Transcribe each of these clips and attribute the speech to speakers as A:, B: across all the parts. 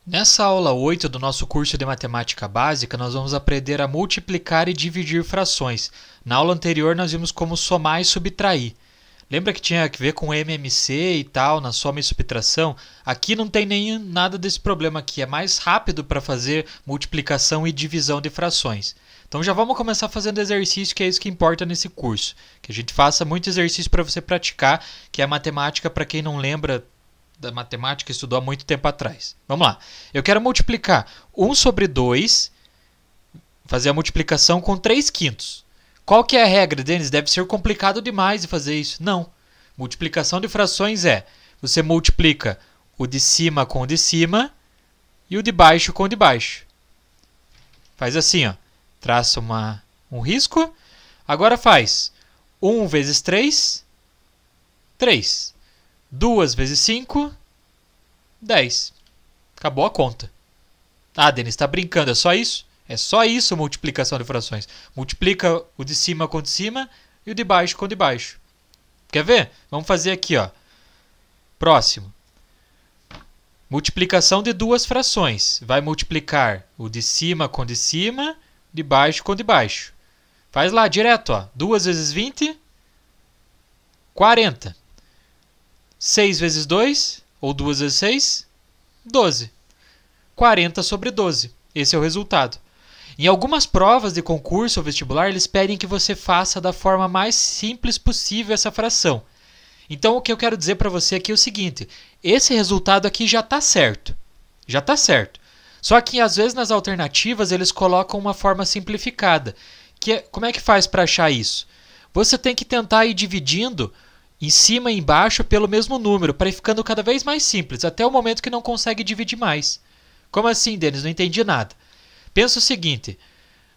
A: Nessa aula 8 do nosso curso de Matemática Básica, nós vamos aprender a multiplicar e dividir frações. Na aula anterior, nós vimos como somar e subtrair. Lembra que tinha a ver com MMC e tal, na soma e subtração? Aqui não tem nem nada desse problema aqui, é mais rápido para fazer multiplicação e divisão de frações. Então já vamos começar fazendo exercício, que é isso que importa nesse curso. Que a gente faça muito exercício para você praticar, que é a matemática, para quem não lembra da matemática, estudou há muito tempo atrás. Vamos lá. Eu quero multiplicar 1 sobre 2, fazer a multiplicação com 3/5. Qual que é a regra, Denis? Deve ser complicado demais de fazer isso. Não. Multiplicação de frações é, você multiplica o de cima com o de cima e o de baixo com o de baixo. Faz assim, ó. Traça um risco. Agora faz 1 vezes 3, 3. 2 vezes 5, 10. Acabou a conta. Ah, Denis, está brincando, é só isso? É só isso multiplicação de frações. Multiplica o de cima com o de cima e o de baixo com o de baixo. Quer ver? Vamos fazer aqui, ó. Próximo. Multiplicação de duas frações. Vai multiplicar o de cima com o de cima, de baixo com o de baixo. Faz lá, direto, ó. 2 vezes 20, 40. 6 vezes 2, ou 2 vezes 6, 12. 40 sobre 12. Esse é o resultado. Em algumas provas de concurso ou vestibular, eles pedem que você faça da forma mais simples possível essa fração. Então, o que eu quero dizer para você aqui é o seguinte. Esse resultado aqui já está certo. Já está certo. Só que, às vezes, nas alternativas, eles colocam uma forma simplificada. Como é que faz para achar isso? Você tem que tentar ir dividindo em cima e embaixo pelo mesmo número, para ir ficando cada vez mais simples, até o momento que não consegue dividir mais. Como assim, Denis? Não entendi nada. Pensa o seguinte,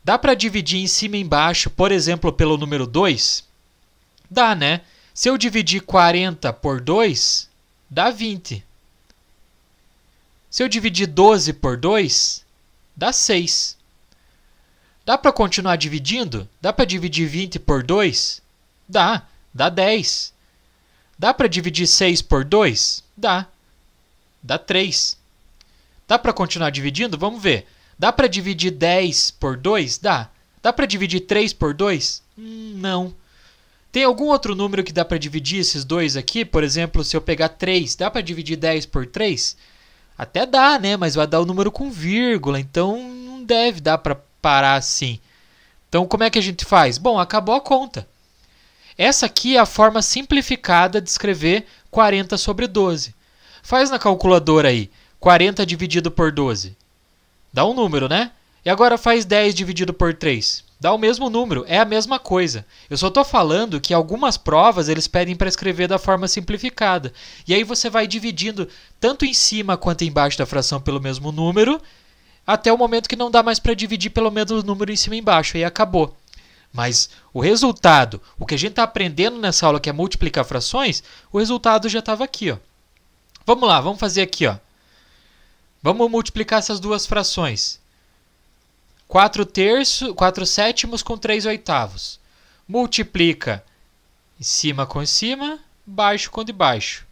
A: dá para dividir em cima e embaixo, por exemplo, pelo número 2? Dá, né? Se eu dividir 40 por 2, dá 20. Se eu dividir 12 por 2, dá 6. Dá para continuar dividindo? Dá para dividir 20 por 2? Dá 10. Dá para dividir 6 por 2? Dá 3. Dá para continuar dividindo? Vamos ver. Dá para dividir 10 por 2? Dá. Dá para dividir 3 por 2? Não. Tem algum outro número que dá para dividir esses dois aqui? Por exemplo, se eu pegar 3, dá para dividir 10 por 3? Até dá, né? Mas vai dar o número com vírgula, então não deve dar para parar assim. Então, como é que a gente faz? Bom, acabou a conta. Essa aqui é a forma simplificada de escrever 40 sobre 12. Faz na calculadora aí, 40 dividido por 12. Dá um número, né? E agora faz 10 dividido por 3. Dá o mesmo número, é a mesma coisa. Eu só estou falando que algumas provas eles pedem para escrever da forma simplificada. E aí você vai dividindo tanto em cima quanto embaixo da fração pelo mesmo número, até o momento que não dá mais para dividir pelo mesmo número em cima e embaixo. Aí acabou. Mas o resultado, o que a gente está aprendendo nessa aula, que é multiplicar frações, o resultado já estava aqui, ó. Vamos lá, vamos fazer aqui, ó. Vamos multiplicar essas duas frações. 4 sétimos com 3 oitavos. Multiplica em cima com em cima, baixo com de baixo.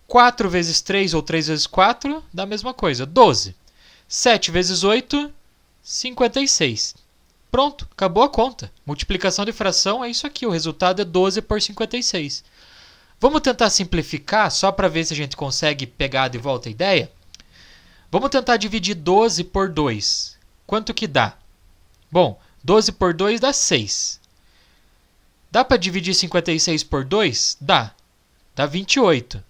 A: 4 vezes 3 ou 3 vezes 4 dá a mesma coisa, 12. 7 vezes 8, 56. Pronto, acabou a conta. Multiplicação de fração é isso aqui, o resultado é 12 por 56. Vamos tentar simplificar, só para ver se a gente consegue pegar de volta a ideia? Vamos tentar dividir 12 por 2. Quanto que dá? Bom, 12 por 2 dá 6. Dá para dividir 56 por 2? Dá. Dá 28.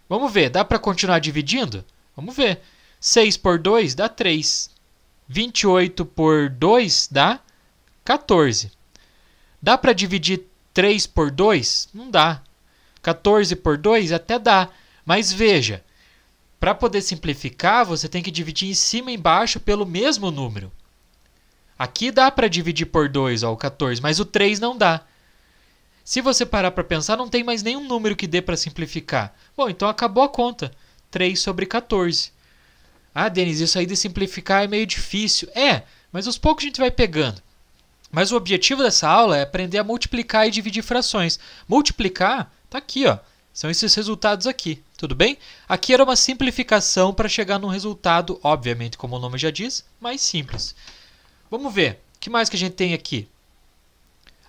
A: Vamos ver, dá para continuar dividindo? Vamos ver. 6 por 2 dá 3. 28 por 2 dá 14. Dá para dividir 3 por 2? Não dá. 14 por 2 até dá. Mas veja, para poder simplificar, você tem que dividir em cima e embaixo pelo mesmo número. Aqui dá para dividir por 2, ó, o 14, mas o 3 não dá. Se você parar para pensar, não tem mais nenhum número que dê para simplificar. Bom, então acabou a conta. 3 sobre 14. Ah, Denis, isso aí de simplificar é meio difícil. É, mas aos poucos a gente vai pegando. Mas o objetivo dessa aula é aprender a multiplicar e dividir frações. Multiplicar, tá aqui, ó. São esses resultados aqui. Tudo bem? Aqui era uma simplificação para chegar num resultado, obviamente, como o nome já diz, mais simples. Vamos ver. O que mais que a gente tem aqui?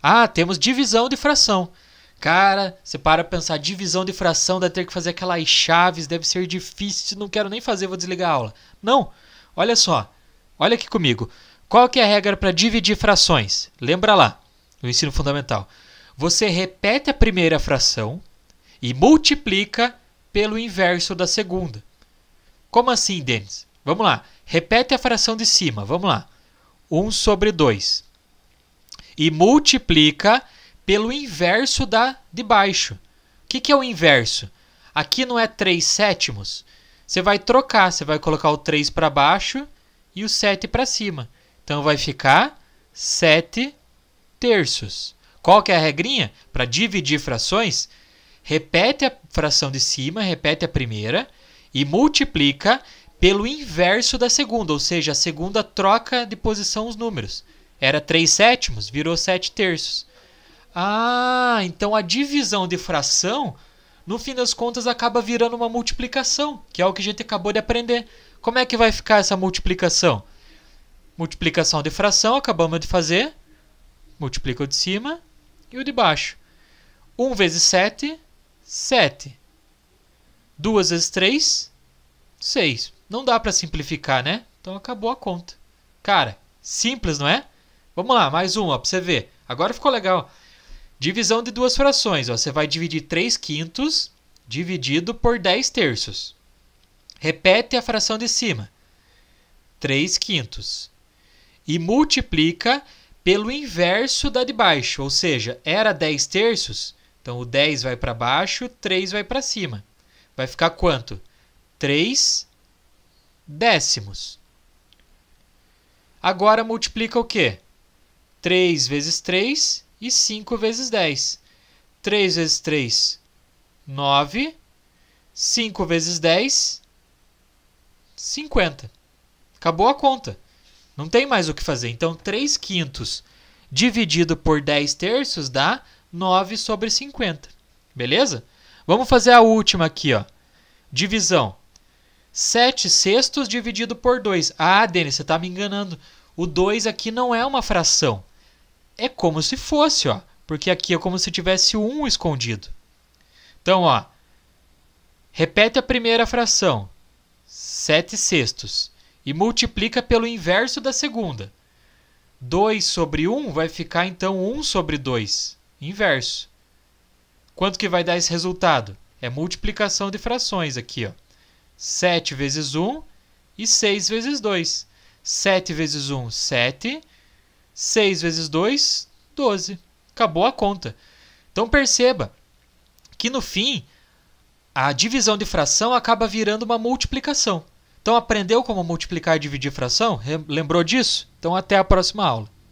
A: Ah, temos divisão de fração. Cara, você para pensar, divisão de fração, deve ter que fazer aquelas chaves, deve ser difícil, não quero nem fazer, vou desligar a aula. Não, olha só, olha aqui comigo. Qual que é a regra para dividir frações? Lembra lá, no ensino fundamental. Você repete a primeira fração e multiplica pelo inverso da segunda. Como assim, Denis? Vamos lá, repete a fração de cima, vamos lá. 1 sobre 2. E multiplica pelo inverso da de baixo. O que é o inverso? Aqui não é 3 sétimos. Você vai trocar, você vai colocar o 3 para baixo e o 7 para cima. Então vai ficar 7 terços. Qual que é a regrinha? Para dividir frações, repete a fração de cima, repete a primeira e multiplica pelo inverso da segunda, ou seja, a segunda troca de posição os números. Era 3 sétimos, virou 7 terços. Ah, então a divisão de fração, no fim das contas, acaba virando uma multiplicação, que é o que a gente acabou de aprender. Como é que vai ficar essa multiplicação? Multiplicação de fração, acabamos de fazer. Multiplica o de cima e o de baixo. 1 vezes 7, 7. 2 vezes 3, 6. Não dá para simplificar, né? Então acabou a conta. Cara, simples, não é? Vamos lá, mais uma para você ver. Agora ficou legal. Divisão de duas frações. Ó. Você vai dividir 3 quintos dividido por 10 terços. Repete a fração de cima. 3 quintos. E multiplica pelo inverso da de baixo. Ou seja, era 10 terços. Então o 10 vai para baixo, 3 vai para cima. Vai ficar quanto? 3 décimos. Agora multiplica o quê? 3 vezes 3 e 5 vezes 10. 3 vezes 3, 9. 5 vezes 10, 50. Acabou a conta. Não tem mais o que fazer. Então, 3 quintos dividido por 10 terços dá 9 sobre 50. Beleza? Vamos fazer a última aqui, ó. Divisão. 7 sextos dividido por 2. Ah, Denis, você está me enganando. O 2 aqui não é uma fração. É como se fosse, ó. Porque aqui é como se tivesse o 1 escondido. Então, ó. Repete a primeira fração. 7 sextos. E multiplica pelo inverso da segunda. 2 sobre 1 vai ficar, então, 1 sobre 2. Inverso. Quanto que vai dar esse resultado? É multiplicação de frações aqui, ó. 7 vezes 1 e 6 vezes 2. 7 vezes 1, 7. 6 vezes 2, 12. Acabou a conta. Então perceba que no fim a divisão de fração acaba virando uma multiplicação. Então aprendeu como multiplicar e dividir fração? Lembrou disso? Então até a próxima aula.